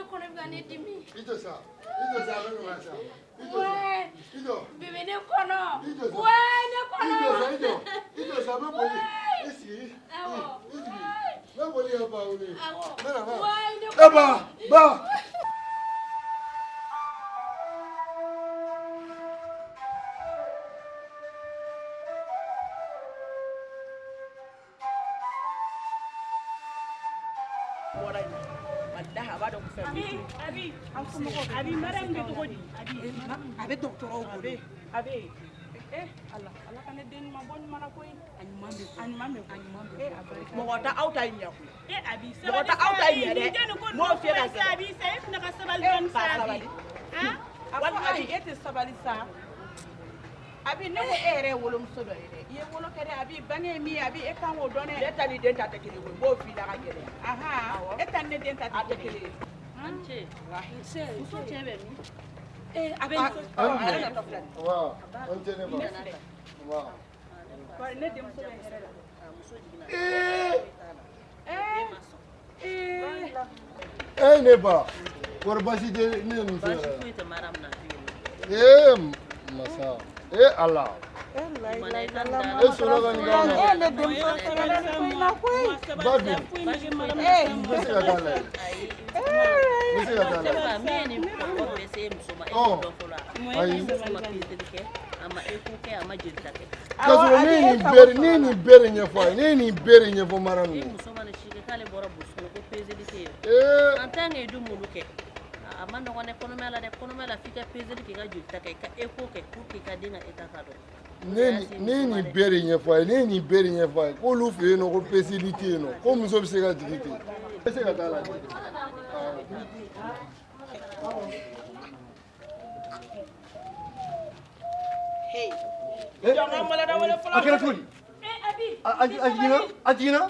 kono gani dimi. Ito sa ba ko sa. Ito. Bibi ne kono. Wai ne kono. Ito sa ba boli. Esi. Ba boli ya ba uli. Mera ba. Wai ne kono. Ba. Abi madam de togodi abi docteur o gode abi Allah kana den ma bon mana koy ani mambe mo wata auta nya ko abi sa wata auta nya de mo fe da abi sa if na ka sabal don sa ha wallahi ete sabali sa abi ne ko ere wolum sodo ere ye wolo kede abi bange mi abi e kan wo done e tani den ta tekele ko bo fi da ka gele aha e tani den ta tekele Anche, so chebe mi. Abe so. Wow, onche ne ba. Wow. Kwa ne dem so herela. Ne ba. Por basi de ne no so. Basi kuita maram na fi. Masa. Allah. Solo gani gani. Ne dem so herela ko na koi. Babu. Basi ga dale. Nini bere nyefo nini bere nyefo maram ni musoma ne shike kale bora busu ko pesedite antanga edu muluke amanda kone konomela fika pesedite ga julta kai ka eko ke kuki ka dinga etakado nini bere nyefo ko lu fe no ko pesedite no ko muso bise ga digite bise ga dala Hey. Akira tuli. Ajina?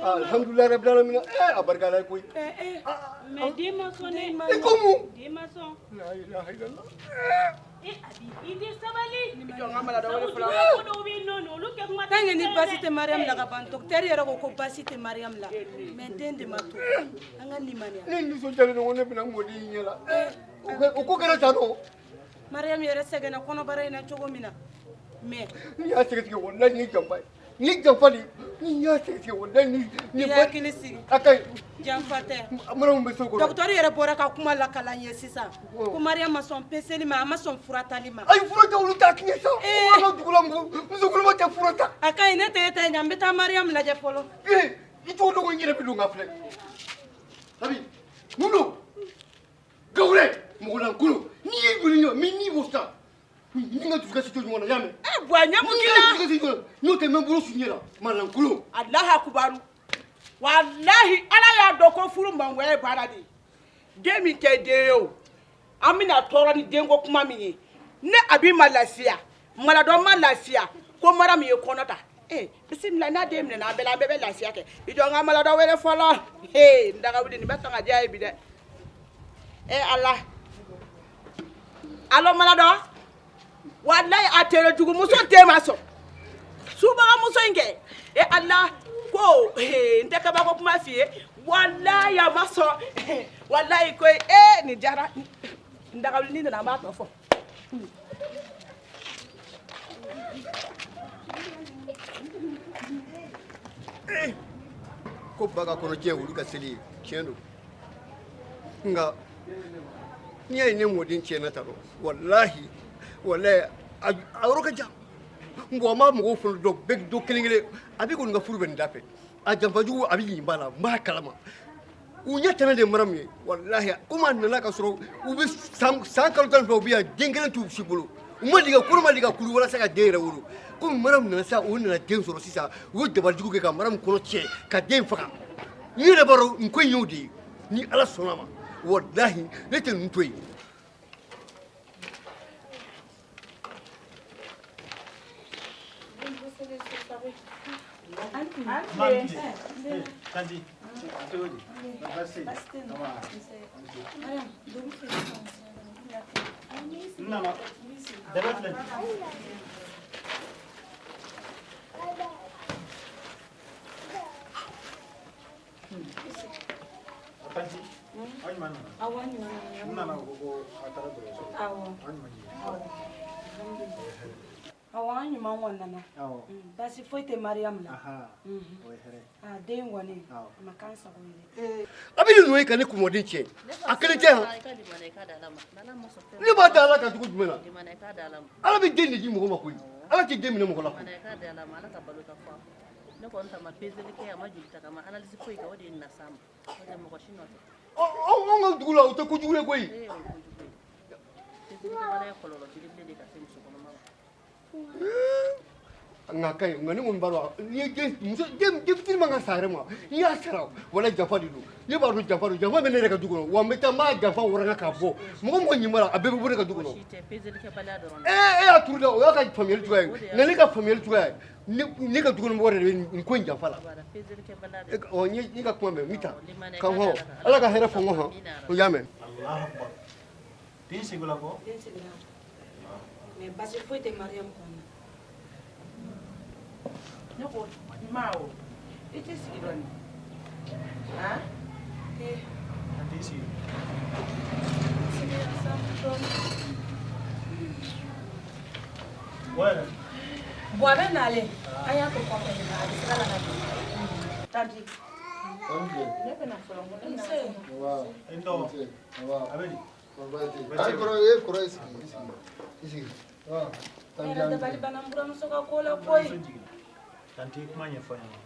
Alhamdulillah rabbil alamin. Abarka la koi. Mais dis-moi son nom. Comment? Dis-moi son. La ilaha illallah. Abi, il est sabali. Jongama da wala fula. Ko wi nono, lu ke ma Tangi ni basite Mariam la gaban docteur yero ko basite Mariam la. Mais dende mato. Anga limania. Ni so jale no ne bina ngodi nyela. Ko kera tano. Mariam yere segena kono bare na chogo mina. Mais Ni ya tige wallahi ni jambai. Ni jamfali. Ni ya tige wallahi ni ya kilisi. Akai Jamfate. amara mo beso ko. Docteur yere bora ka kuma la kala nye sisa. Ko Mariam ma son peseli ma ma son furatali ma. Ay furata ulu ta kinye sa. Wala dugula mo. Muzukulu ma ta furata. Akai ne te nyambe ta Mariam la je polo. Ito do ko nyere bidu ngafle. Sabi. Mulu. Gawre. Mugulan kulu. Ni yegulunyo minni bosta. Ni nga tuska sito ngona yame. Bwanya mukina. No te memburo sunyela. Malan kulu. Allah akbaru. Wallahi ala ya doko furu mangwe baradi. Demi ke deo. Amina tora ni dengo kuma minye. Ne abi malasia. Malado malasia. Ko mara mi ekonota. Bismillah na dem ne na bela bebe lasia ke. Ijo nga malado wele folo. Ndaga wudi ni betanga jaay bi de. Allah. Alo malado. Wallahi atere jugu muso temaso. Suba muso inge. Allah ko ndeka ba ko kuma fie. Wallahi ya maso. Wallahi ko ni jara ndaga wudi ni na ba to fo. Ko baga kono je wulu ka seli kendo. Nga ni ay ne modin ce na taro. Wallahi awroka jam. Ngo ma mo fu do beg do kelingile abi ko nga furbe ndape. A jamfaju abi yimbala ma kalama. Unya tana de maram ye wallahi kuma nana ka soro ubi san kalu tan fo biya dengelen tu sibulu. Uma diga kulu wala saka deere wulu. Ko maram nana sa o nana den soro sisa wo dabarjugu ke ka maram kono ce ka den faka. Ni de baro nko yodi ni ala sonama. Wallahi lete ntoyi. Kandi. Nana. Development. Kandi. awa ɲuman ŋɔnana basi foyi tɛ mariam la den ŋɔni a ma kan sago ye a bɛ ninnu ye ka ne kumɔden cɛ a kelen tɛ yan ne b'a da ala ka cogo jumɛn na ala bɛ den de di mɔgɔ ma koyi ala tɛ den minɛ mɔgɔ la ne kɔni ta ma peseli kɛ a ma joli ta ka ma analyse foyi kɛ o de ye na s'a ma o tɛ mɔgɔ si nɔ tɛ anw ka dugu la o tɛ kojugu ye koyi peseli kɛbaliya kɔlɔlɔ belebele de ka se muso kɔnɔma ma nka ka ɲi nka ne kɔni b'a dɔn n'i ye den fitinin man ka sa yɛrɛ ma n'i y'a sara wala janfa de don ne b'a dɔn janfa don janfa bɛ ne yɛrɛ ka du kɔnɔ wa n bɛ taa n b'a janfa waranga k'a bɔ mɔgɔ mɔgɔ ɲininka la a bɛɛ bɛ bɔ ne ka du kɔnɔ e y'a turu dɛ o y'a ka faamuyali cogoya ye nka ne ka faamuyali cogoya ye ne ka du kɔnɔ mɔgɔ de bɛ nin ko in janfa la n ka kuma mɛn n bɛ taa kan hɔ ala ka hɛrɛ fɔ n kɔ hɔn o y'a mɛn den sigila ko mais basi foyi tɛ mariam kɔnɔ ne ko ma o I tɛ sigi dɔɔni han an t'i sigi wɛrɛ bon a bɛ nalen an y'a to kɔfɛ de la a bɛ sira la ka don tanti ne bɛna fɔlɔ n ko ne nse i tɔgɔ a bɛ di Ay, kɔrɔ ye sigi. ne yɛrɛ dabali banna n buramuso ka ko la koyi tanti kuma ɲɛfɔ n ɲɛna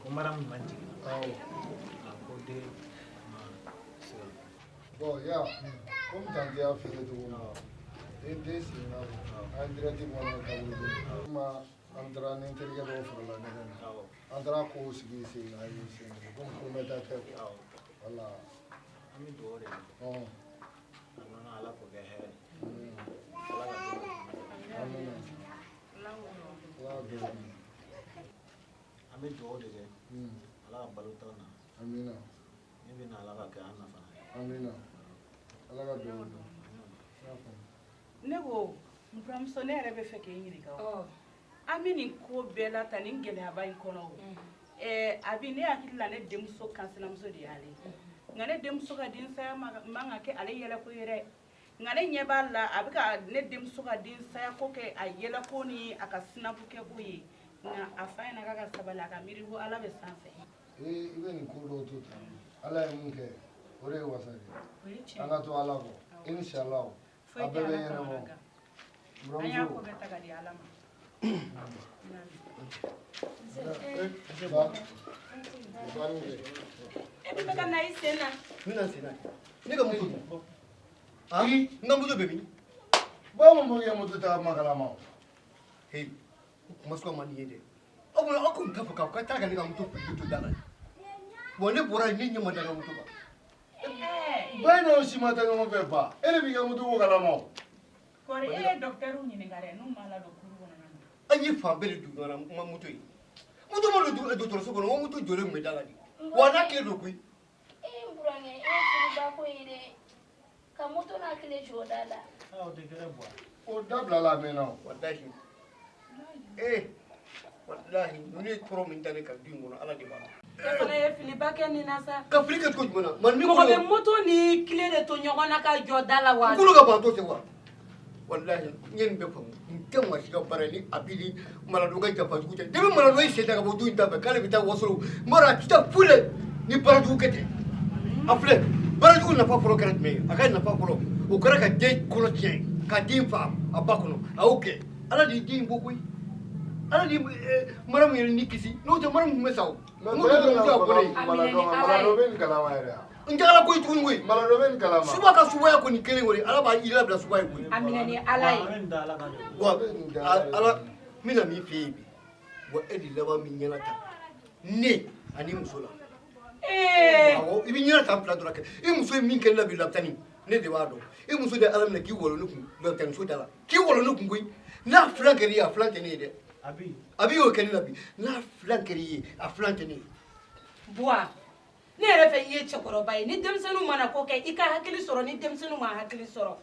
ko madamu man jigin ko den ma sira Bon, ya, comme tanti y'a f'i ye cogo min na, den sigira an direct kɔnɔ ka wuli kuma an taara ni n terikɛ dɔw farala ɲɔgɔn kan an taara kow sigi sen kan ye sen kan komi ko bɛ taa kɛ quoi voilà an bɛ dugawu de kɛ a nana ala k'o kɛ hɛrɛ ala ka dɛmɛ amina ala ka dɛmɛ an bɛ dugawu de kɛ ala ka balo t'an na amina min bɛ na ala ka kɛ an nafa amina ala ka dɛmɛ ne ko n buramuso ne yɛrɛ bɛ fɛ k'e ɲininka o an bɛ nin ko bɛɛ la tan nin gɛlɛyaba in kɔnɔ o abi ne hakili la ne denmuso kansinamuso de y'ale nka ne denmuso ka densaya man ka kɛ ale yɛlɛko ye dɛ nka ne ɲɛ b'a la a bɛ ka ne denmuso ka densaya ko kɛ a yɛlɛko ni a ka sinabu kɛ ko ye nka a fa ɲɛna k'a ka sabali a ka miiri ko ala bɛ sanfɛ i bɛ nin ko dɔw to tan ala ye mun kɛ o de ye wasa de an ka to ala kɔ inshallah a bɛɛ bɛ ɲɛnabɔ an y'a ko bɛɛ ta ka di ala ma e bɛ ka na i sen na n bɛna sen na ne ka moto dun n ka moto bɛ min ba mun ye moto ta makalama he kuma sɔn ma nin ye dɛ aw kɔni t'a fɔ k'aw ka taa ka ne ka moto fili to da la bon ne bɔra yen ne ɲɛ ma da n ka moto kan ba in n'o si ma taa ɲɔgɔn fɛ ba e de b'i ka moto ko kalama kɔri e ye dɔkitɛriw ɲininka dɛ n'u m'a ladon kuru kɔnɔna na an ye fan bɛɛ de dun ɲɔgɔn na moto ye moto ma don dɔgɔtɔrɔso kɔnɔ n ko moto jɔlen tun bɛ da la de wa n'a tile don koyi burankɛ e ye furuba ko ye dɛ ka moto n'a tile jɔ da la o tɛ gɛrɛ bɔ o dabila la a mɛnna o walahi walahi ninnu ye tɔɔrɔ min da ne kan du in kɔnɔ ala de b'a dɔn e fana ye filiba kɛ nin na sa ka fili kɛ cogo jumɛn na mɛ ni mɔgɔ bɛ moto ni kile de to ɲɔgɔn na ka jɔ da la wa n kolo ka ban to tɛ wa walahi n ye nin bɛɛ faamu n tɛ maa si ka baara ye ni a bi ni malado ka janfajugu tɛ depuis malado ye sen ta ka bɔ du in da fɛ k'ale bɛ taa wasolo n b'a dɔn a tɛ taa foyi la ni baarajugu kɛ tɛ a filɛ baarajugu nafa fɔlɔ kɛra jumɛn ye a ka nafa fɔlɔ o kɛra ka den kɔnɔ tiɲɛ ka den fa a ba kɔnɔ a y'o kɛ ala de ye den in bɔ koyi ala de ye maramu yɛrɛ ni kisi n'o tɛ maramu tun bɛ sa o Malado bɛ nin kalama yɛrɛ n tagala koyi tuguni koyi Malado bɛ nin kalama suba ka subaya kɔni kelen kɔni ala b'a yira bila suba ye koyi a minɛ ni ala ye an bɛ da ala ka dɛmɛ wa ala n bɛna min f'e ye bi wa e de laban min ɲɛna ta ne ani muso la awɔ i bɛ ɲɛna ta fila dɔrɔn kɛ i muso ye min kɛ ne la bi labitani ne de b'a dɔn i muso de ye ala minɛ k'i wolo ne kun labitaniso da la k'i wolo ne kun koyi n'a filan kɛr'i ye a filan tɛ ne ye dɛ a b'i y'o kɛ ne la bi n'a filan kɛr'i ye a filan tɛ ne ye buwa ne yɛrɛ fɛ i ye cɛkɔrɔba ye ni denmisɛnninw mana ko kɛ i ka hakili sɔrɔ ni denmisɛnninw ma hakili sɔrɔ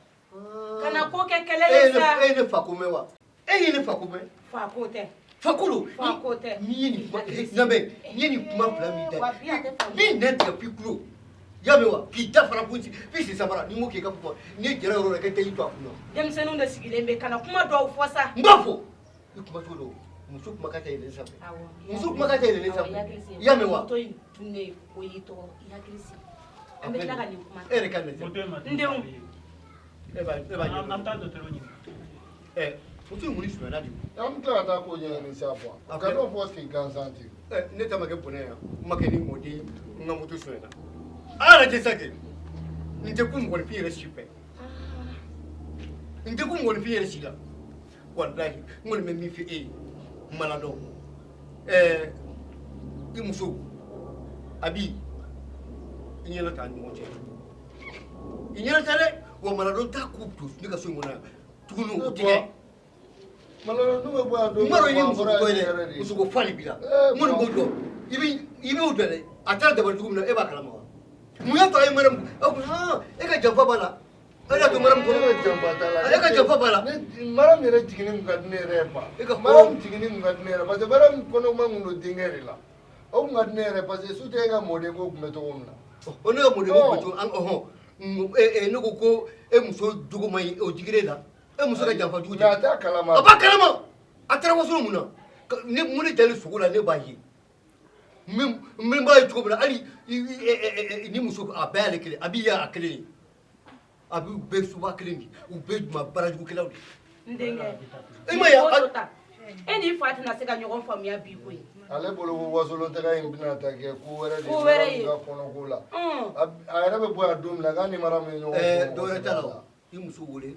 kana ko kɛ kɛlɛ ye sa e ye ne fa ko mɛn wa e ye ne fa ko mɛn fa ko tɛ fakolo fa ko tɛ n'i ye nin kuma lamɛn n'i ye nin kuma fila min da min nɛ tigɛ f'i kulo yamewa ki dafara kunci fisi samara ni mo ke ka fo ni jere ro ke tayi to akuno denmisɛnninw de sigilen bɛ kana kuma dɔw fɔ sa ngafo ikuma to do muso kuma ka tayi le sabe muso kuma ka tayi le sabe yamewa to tunne o yi to yakilisi an bɛ tila ka nin kuma ere kan ne ndenw am ta do tero ni muso mun su na di am tila ka taa ko ɲɛɲini ni sa fɔ ka dɔ fɔ sigi gansan ten ne ta ma kɛ bonɛ ya ma kɛ ni mɔdi n ka moto su na ala je sake n tɛ kun mɔgɔnifin yɛrɛ si fɛ n tɛ kun mɔgɔnifin yɛrɛ si la walahi n kɔni bɛ min fɔ e ye mana dɔn i muso a bi i ɲɛna ta ni ɲɔgɔn cɛ i ɲɛna ta dɛ wa mana dɔn t'a ko to ne ka so in kɔnɔ yan tuguni o tigɛ malala n'u bɛ bɔ yan don maro ye muso ko ye dɛ muso ko fali bi la n kɔni b'o dɔn i b'o dɔn dɛ a taara dabali dugu min na e b'a kalama wa mun y'a to a ye maramu a ko e ka janfa b'a la e y'a to maramu kɔnɔ janfa t'a la e ka janfa b'a la maramu yɛrɛ jiginni kun ka di ne yɛrɛ ye ba maramu jiginni kun ka di ne yɛrɛ parce que maramu kɔnɔma kun don denkɛ de la o kun ka di ne yɛrɛ parce que su tɛ e ka mɔden ko kun bɛ cogo min na o ne ka mɔden ko kun bɛ cogo ne ko ko e muso jogo ma ɲi o jigire la e muso ka janfa jugu mais a t'a kalama a b'a kalama a taara waso mun na mun ne jali sogo la ne b'a ye min b'a ye cogo min na hali ni muso a bɛɛ y'ale kelen a b'i ya a kelen ye a b'u bɛɛ suba kelen de u bɛɛ juma baarajugu kɛlaw de n denkɛ e ma ye e n'i fa tɛna se ka ɲɔgɔn faamuya bi koyi ale bolo ko wasolontaga in bɛna ta kɛ ko wɛrɛ de ye ka kɔnɔko la a yɛrɛ bɛ bɔ yan don min na k'a ni maramu ye ɲɔgɔn sɔrɔ dɔwɛrɛ t'a la i muso wele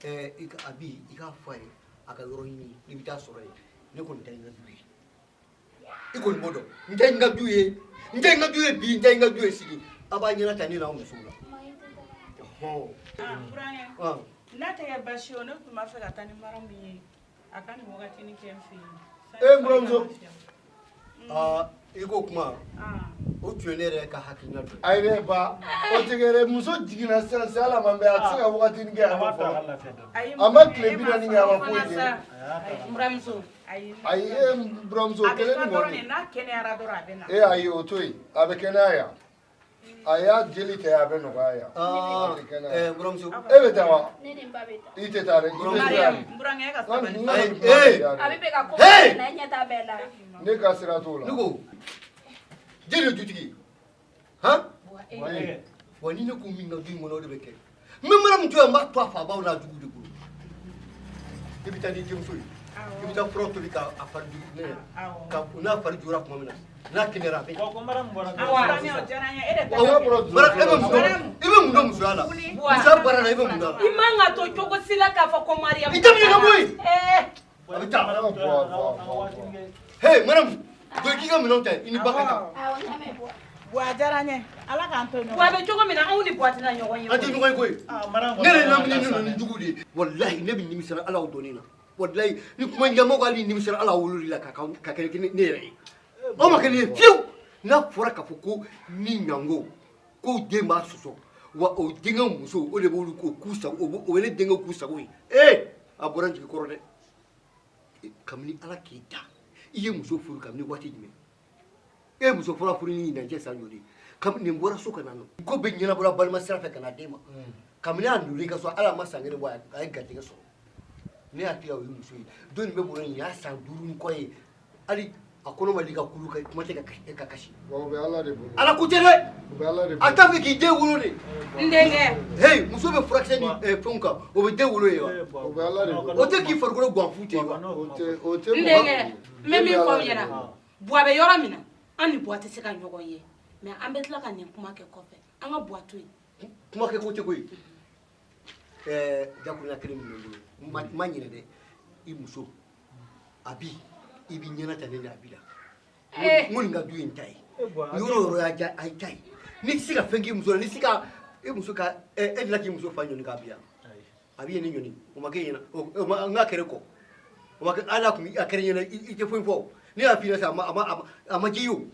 a bi i k'a fɔ a ye a ka yɔrɔ ɲini i bɛ taa sɔrɔ yen ne kɔni tɛ n ka du ye i kɔni b'o dɔn n tɛ n ka du ye n tɛ n ka du ye bi n tɛ n ka du ye sigi a b'a ɲɛna ta ne n'aw musow la burankɛ n'a tɛ kɛ baasi ye o ne tun b'a fɛ ka taa ni maramu ye a ka nin wagatinin kɛ n fɛ yen e buramuso i ko kuma o tun ye ne yɛrɛ ka hakilina dɔ ye ayi dɛ ba o tɛ kɛ dɛ muso jiginna sisan se ala man bɛ a tɛ se ka wagatinin kɛ a ma fɔlɔ a ma tile 40 kɛ a ma foyi kɛ buramuso ayi e buramuso kelen ni mɔni n'a kɛnɛyara dɔrɔn a bɛ na ayi o to yen a bɛ kɛnɛya yan a y'a jeli kɛ a bɛ nɔgɔya yan a tɛ kɛnɛya buramuso e bɛ taa wa Ne ni n ba bɛ taa. i tɛ taa dɛ i bɛ taa de burankɛ ka n sabali ka nin kuma Hey! bɛ diya A bɛ dɛ. fɛ ka ko kɛ na e ɲɛ t'a bɛɛ la. ne ka sira t'o la ne ko jeli ye dutigi han Wayi. wa ni ne ko min ka du in kɔnɔ o de bɛ kɛ n bɛ mana min to yan n b'a to a fabaw n'a jugu de bolo i bɛ taa n'i denmuso ye i bɛ taa fura tobi k'a fari jugu ne ye n'a fari jugura tuma min na n'a kɛnɛyara a bɛ ɲɛ. ko mara mun bɔra burankɛ o diyara n ye e de ta Awa, bro, Bara e bɛ mun dɔn musoya la musoya baara la i bɛ mun dɔn i man ka to cogo si la k'a fɔ ko mariyamu i tɛ min ka bɔ yen Eh, a bɛ taa Buwa. hey manamu don k'i ka minɛnw ta i ni ba ka taa Awɔ, n y'a mɛn buwa. buwa a diyara n ye ala k'an to ɲɔgɔn wa a bɛ cogo min na anw ni buwa tɛna ɲɔgɔn ye an tɛ ɲɔgɔn ye koyi mara ne yɛrɛ lamini ne nana ni jugu de ye walahi ne bɛ nimisira ala o dɔnni na walahi ni kuma ɲɛmɔgɔ ko hali nimisira ala wololi la ka kɛ ne yɛrɛ ye aw ma kɛ nin ye fiyewu n'a fɔra k'a fɔ ko ni ɲango k'o den b'a sɔsɔ wa o denkɛ muso o de b'olu ko k'u sago o bɛ ne denkɛ k'u sago ye a bɔra n jigi kɔrɔ dɛ kabini ala k'i da i ye muso furu kabini waati jumɛn e ye muso fɔlɔ furu ni ɲinan cɛ san joli kabini nin bɔra so ka na nɔ ko bɛ ɲɛnabɔra balima sira fɛ ka na den ma kabini a nuli ka so ala ma san kelen bɔ a ye garijɛgɛ sɔrɔ ne y'a tila o ye muso ye don nin bɛ bolo nin y'a san 5 ni kɔ ye hali a kɔnɔ ma di ka kulu kuma tɛ ka kasi Wa o bɛ ala de bolo ala ko tɛ dɛ o bɛ ala de a bolo t'a fɛ k'i den wolo de n denkɛ hey muso bɛ furakisɛ ni fɛnw kan o bɛ den wolo ye wa o bɛ ala de bolo o tɛ k'i farikolo ganfu ten wa o tɛ n denkɛ n bɛ min fɔ aw ɲɛna buwa bɛ yɔrɔ min na an ni buwa tɛ se ka ɲɔgɔn ye mɛ an bɛ tila ka nin kuma kɛ kɔfɛ an ka buwa to yen kuma kɛ ko tɛ koyi jakurunya kelen min bɛ n bolo ma ɲinɛ dɛ i muso a bi i b'i ɲɛna ta ne ni a bi la n ko nin ka du ye n ta ye yɔrɔ o yɔrɔ y'a ja a ye ta ye n'i tɛ se ka fɛn k'i muso la n'i tɛ se ka e muso ka e dila k'i muso fa ɲɔni k'a bi yan a b'i ye ne ɲɔni o ma kɛ ɲɛna n ka kɛrɛ kɔ o ma kɛ ala tun a kɛrɛ ɲɛna i tɛ foyi fɔ ne y'a f'i ɲɛna sisan a ma diya i ye o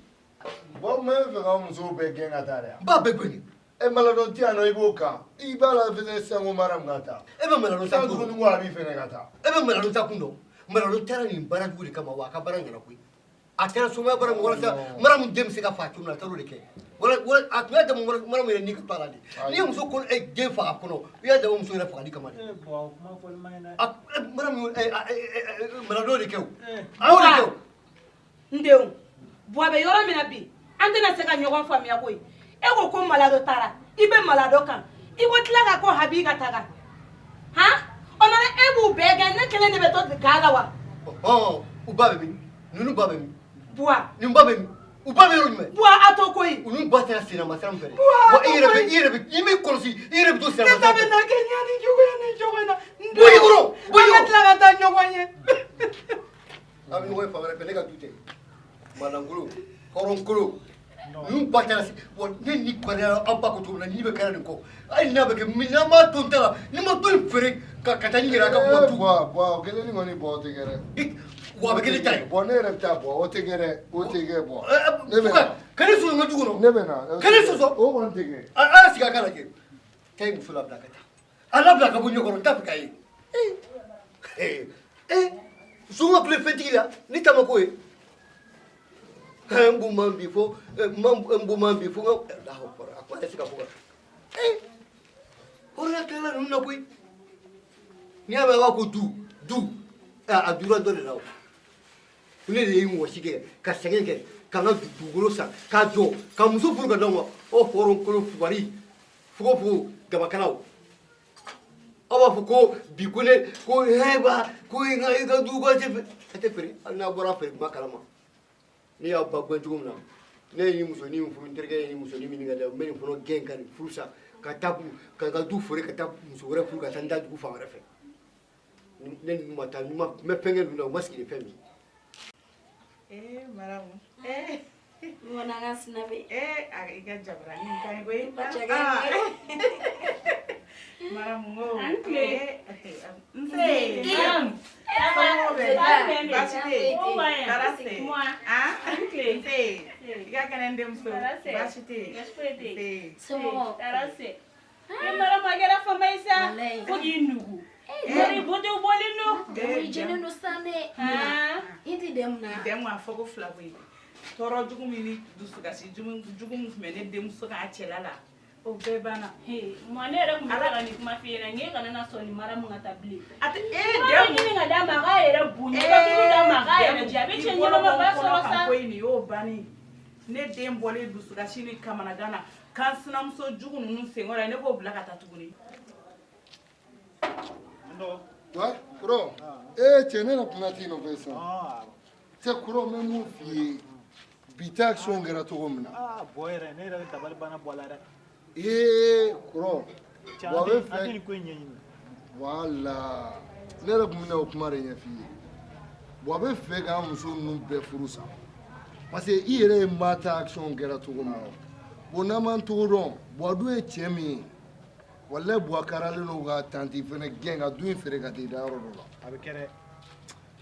bɔn n bɛ fɛ ka musow bɛɛ gɛn ka taa dɛ n b'a bɛɛ gɛn e maladɔn ti yan nɔ i b'o kan i b'a la fɛnɛ sango mara min ka taa e bɛ maladɔn ta san kun tuguni dɔn ko a b'i fɛnɛ ka taa e bɛ maladɔn ta kun dɔn maladɔn taara nin baara jugu de kama wa a ka baara ɲɛna koyi akira suma bara mo wala sa maram dem se ka fatu na taru leke wala akira da maram ni ka pala di ni muso ko e je fa ko no ya da muso ra fa di kamari bo ma fo mai na maram mara do leke awu leke ndew bo be yoro mina bi andina se ka nyogon famia koy e ko malado tara ibe malado kan I ko tila ka ko habi ka taga ha onare e bu bega ne kele ne beto gala wa ubabe mi nunu babe mi bua ni babe mi ubabe ro mi bua ato koy unu bata sina masam fere wa irebe imi kolosi irebe to sina masam na kenya ni jogo na boy bro boy tila ka ta nyogonye ami wo fa pele ka tute malangulu horonkulu nu bata si wo ni ko na amba ko to na ni be kana ko ai na be ke mina ma to tala ni ma to fere ka katani ngira ka bo tu bo gele ni ngoni bo te gere wa be kele tai bo ne re ta bo o te gere bo ne be kale su no jugo no ne be na kale su so o won te gere si ka kala ke kai musula bla ka ta ala bla ka bunyo ko ta kai suma ple fetila ni tamako e mbu mambi fo la hopora akwa sika fuga ora kala nuna koi ni aba wa ko du a dura dole lawo ne le yin wasike ka sengenge ka na du golo sa ka jo ka muso furu ka dawo o foron ko fubari fugo gaba kanawo aba fuko bikune ko heba ko inga ida du ko te fere na bora fere makalama ni ya bagwe jugumna ne ni muso ni furu terge ni muso ni minga da meni funo genkan furusa ka tabu ka du fure ka tabu muso wora furu ka tanda du fa refe ne ni mata ni ma me penge no maski de femi maramu Mwana ngasina be. Aga jabra ni kai go Bachaga. maramu ngo Anke. nse toro jugumini dusukasi jugum mene demso ka chelala o bebana mwane era kumara ni kumafira ngeka na soni mara mungata bli ate demu ni ngada maga era bunyi ba kuda maga era jabe chenye no mabaso sa ko ini o bani ne dem bole dusukasi ni kamana gana kansina mso jugu nunu sengora ne ko blaka tatuguni ndo wa kuro chene na platino pesa se kuro memu fi bita action gara to gomna boyere ne ra tabal bana bolare kuro wa be fe ko nyenyi wala ne ra bumna o kumare nya fi wa be fe ga muso nu be furusa parce que ire mata action gara to gomna bona man to ron bo do e chemi wala bo karale no ga tanti fene genga du fere ga de daro do abe kere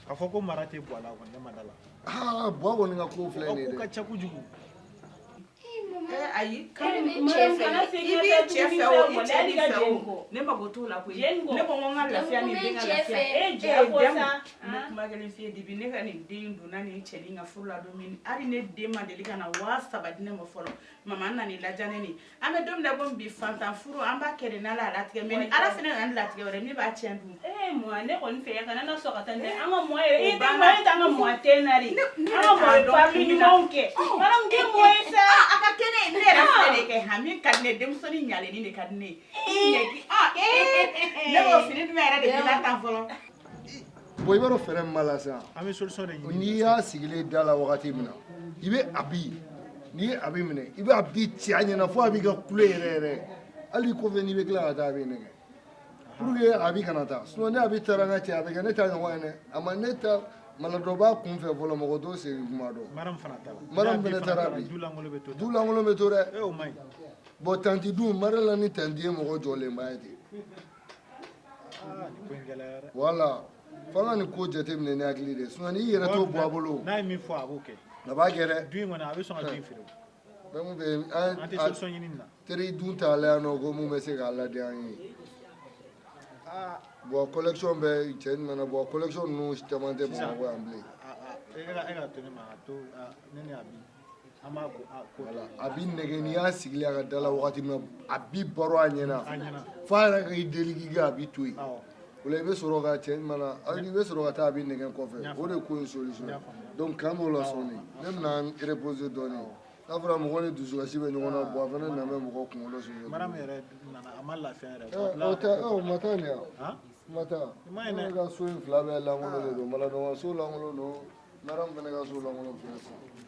afoko marate bola ko ne madala bo woni nga ko fle ne ko ka chaku jugu ayi kana ibi chefe o ne magoto la ko ne ko ngonga la fia ni benga la fia japosa magale fie dibi ne kan din duna ni chelinga furla domini ari ne demande lika na wasa badine mo folo mama na ni lajane ni ame dom da bom bi fanta furu amba kere na la latike meni ala fene na latike ore mi ba chendu mo ne ko nfe kana na so katande anga mo e de mo e tanga mo tenari anga mo pa mi monke mara nge mo esa aka kene ne ra fene ke hami kadne dem so ni nyale ni ne kadne yeki ne ko fini dum era de bila tan folo boy baro fere malasa ami solution de ni ya sigile dala wakati mina ibe abi ni abi mine ibe abi tianya na fo abi ga kule rere ali ko veni be kla da be ne pour que abi kanata so ne abi taranga ti abi ga ne ta no ene ama ne ta mala do ba kun fe volo mo do se ma do maram fana tala maram bene tarabi du langolo be to re o mai bo tanti du marala ni tandie mo go jole mbaati ni ko ngala wala fanga ni ko jete mine ne agli de so ni yere to bo abolo na mi fo abuke na ba gere du ngona abi so na du firo be mu be anti solution yinina teri dun ta la no go mu me se ga la de an bon collection bɛ cɛ nana bon collection ninnu caman tɛ bamakɔ yan bilen e ka to ne ma a to ne ni abi an b'a ko voilà a bi nɛgɛ n'i y'a sigilen a ka da la wagati min na a bi baro a ɲɛna f'a yɛrɛ k'i deli k'i kɛ a bi to yen o la i bɛ sɔrɔ ka cɛ mana i bɛ sɔrɔ ka taa a bi nɛgɛ kɔfɛ o de ko ye solution donc kan b'o la sɔnni ne bɛna n reposer dɔɔnin n'a fɔra mɔgɔ ni dusukasi bɛ ɲɔgɔn na bon a fana nan bɛ mɔgɔ kunkolo sunjata mara min yɛrɛ nana a ma lafiya yɛrɛ o tɛ ma taa nin yan ma taa ne ka so in fila bɛɛ lankolon de don maladɔnka so lankolon don mara min fana ka so lankolon filɛ sisan